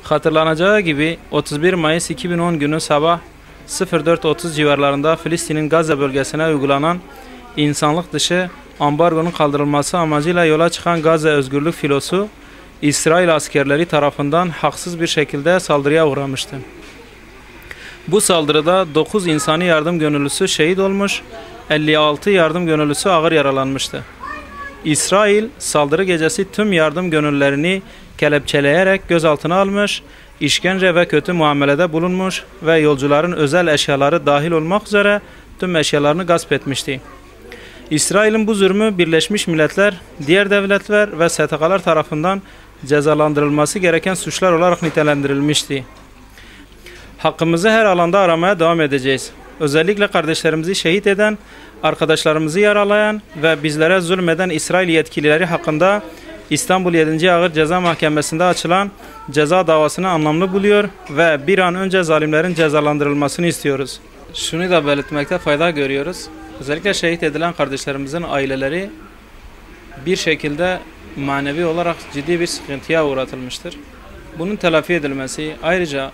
Hatırlanacağı gibi 31 Mayıs 2010 günü sabah 04:30 civarlarında Filistin'in Gazze bölgesine uygulanan insanlık dışı ambargonun kaldırılması amacıyla yola çıkan Gazze Özgürlük Filosu, İsrail askerleri tarafından haksız bir şekilde saldırıya uğramıştı. Bu saldırıda 9 insani yardım gönüllüsü şehit olmuş, 56 yardım gönüllüsü ağır yaralanmıştı. İsrail saldırı gecesi tüm yardım gönüllülerini kelepçeleyerek gözaltına almış, işkence ve kötü muamelede bulunmuş ve yolcuların özel eşyaları dahil olmak üzere tüm eşyalarını gasp etmişti. İsrail'in bu zulmü Birleşmiş Milletler, diğer devletler ve STK'lar tarafından cezalandırılması gereken suçlar olarak nitelendirilmişti. Hakkımızı her alanda aramaya devam edeceğiz. Özellikle kardeşlerimizi şehit eden, arkadaşlarımızı yaralayan ve bizlere zulmeden İsrail yetkilileri hakkında İstanbul 7. Ağır Ceza Mahkemesi'nde açılan ceza davasını anlamlı buluyor ve bir an önce zalimlerin cezalandırılmasını istiyoruz. Şunu da belirtmekte fayda görüyoruz. Özellikle şehit edilen kardeşlerimizin aileleri bir şekilde manevi olarak ciddi bir sıkıntıya uğratılmıştır. Bunun telafi edilmesi, ayrıca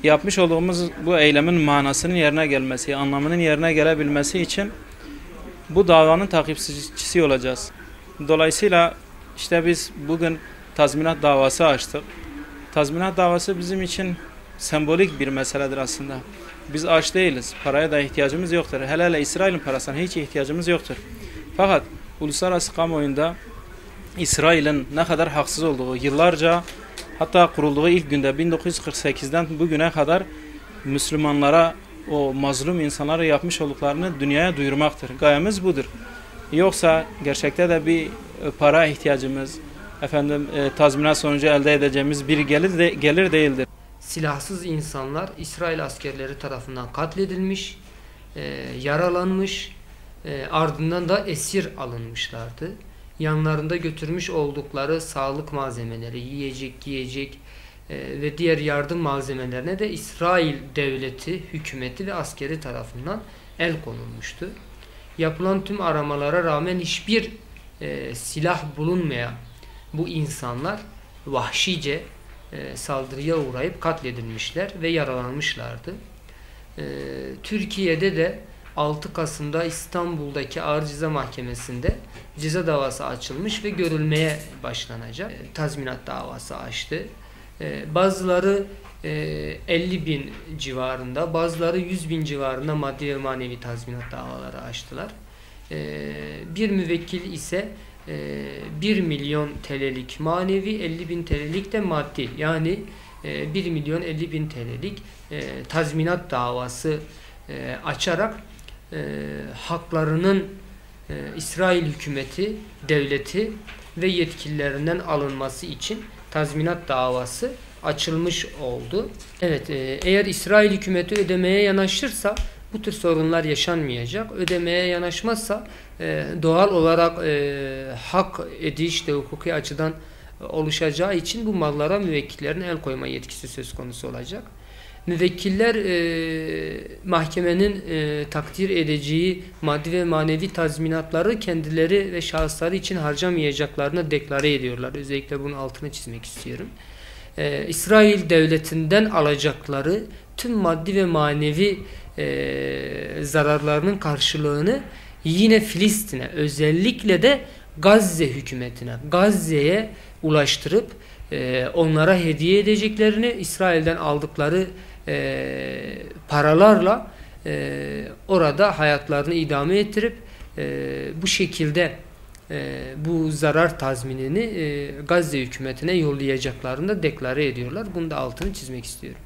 yapmış olduğumuz bu eylemin manasının yerine gelmesi, anlamının yerine gelebilmesi için bu davanın takipçisi olacağız. Dolayısıyla işte biz bugün tazminat davası açtık. Tazminat davası bizim için sembolik bir meseledir aslında. Biz aç değiliz. Paraya da ihtiyacımız yoktur. Hele hele İsrail'in parasına hiç ihtiyacımız yoktur. Fakat uluslararası kamuoyunda İsrail'in ne kadar haksız olduğu, yıllarca hatta kurulduğu ilk günde 1948'den bugüne kadar Müslümanlara, o mazlum insanlara yapmış olduklarını dünyaya duyurmaktır. Gayemiz budur. Yoksa gerçekte de bir para ihtiyacımız, tazminat sonucu elde edeceğimiz bir gelir değildir. Silahsız insanlar İsrail askerleri tarafından katledilmiş, yaralanmış, ardından da esir alınmışlardı. Yanlarında götürmüş oldukları sağlık malzemeleri, yiyecek, giyecek ve diğer yardım malzemelerine de İsrail devleti, hükümeti ve askeri tarafından el konulmuştu. Yapılan tüm aramalara rağmen hiçbir silah bulunmayan bu insanlar vahşice saldırıya uğrayıp katledilmişler ve yaralanmışlardı. Türkiye'de de 6 Kasım'da İstanbul'daki Ağır Ceza Mahkemesi'nde ceza davası açılmış ve görülmeye başlanacak. Tazminat davası açtı. Bazıları 50.000 civarında, bazıları 100.000 civarında maddi ve manevi tazminat davaları açtılar. Bir müvekkil ise 1 milyon TL'lik manevi, 50.000 TL'lik de maddi, yani 1 milyon 50.000 TL'lik tazminat davası açarak haklarının İsrail hükümeti, devleti ve yetkililerinden alınması için tazminat davası açılmış oldu. Evet, eğer İsrail hükümeti ödemeye yanaşırsa bu tür sorunlar yaşanmayacak. Ödemeye yanaşmazsa doğal olarak hak ediş de hukuki açıdan oluşacağı için bu mallara müvekkillerin el koyma yetkisi söz konusu olacak. Müvekkiller mahkemenin takdir edeceği maddi ve manevi tazminatları kendileri ve şahısları için harcamayacaklarını deklare ediyorlar. Özellikle bunun altını çizmek istiyorum. İsrail devletinden alacakları tüm maddi ve manevi zararlarının karşılığını yine Filistin'e, özellikle de Gazze hükümetine, Gazze'ye ulaştırıp onlara hediye edeceklerini, İsrail'den aldıkları paralarla orada hayatlarını idame ettirip bu şekilde bu zarar tazminini Gazze hükümetine yollayacaklarını da deklare ediyorlar. Bunu da altını çizmek istiyorum.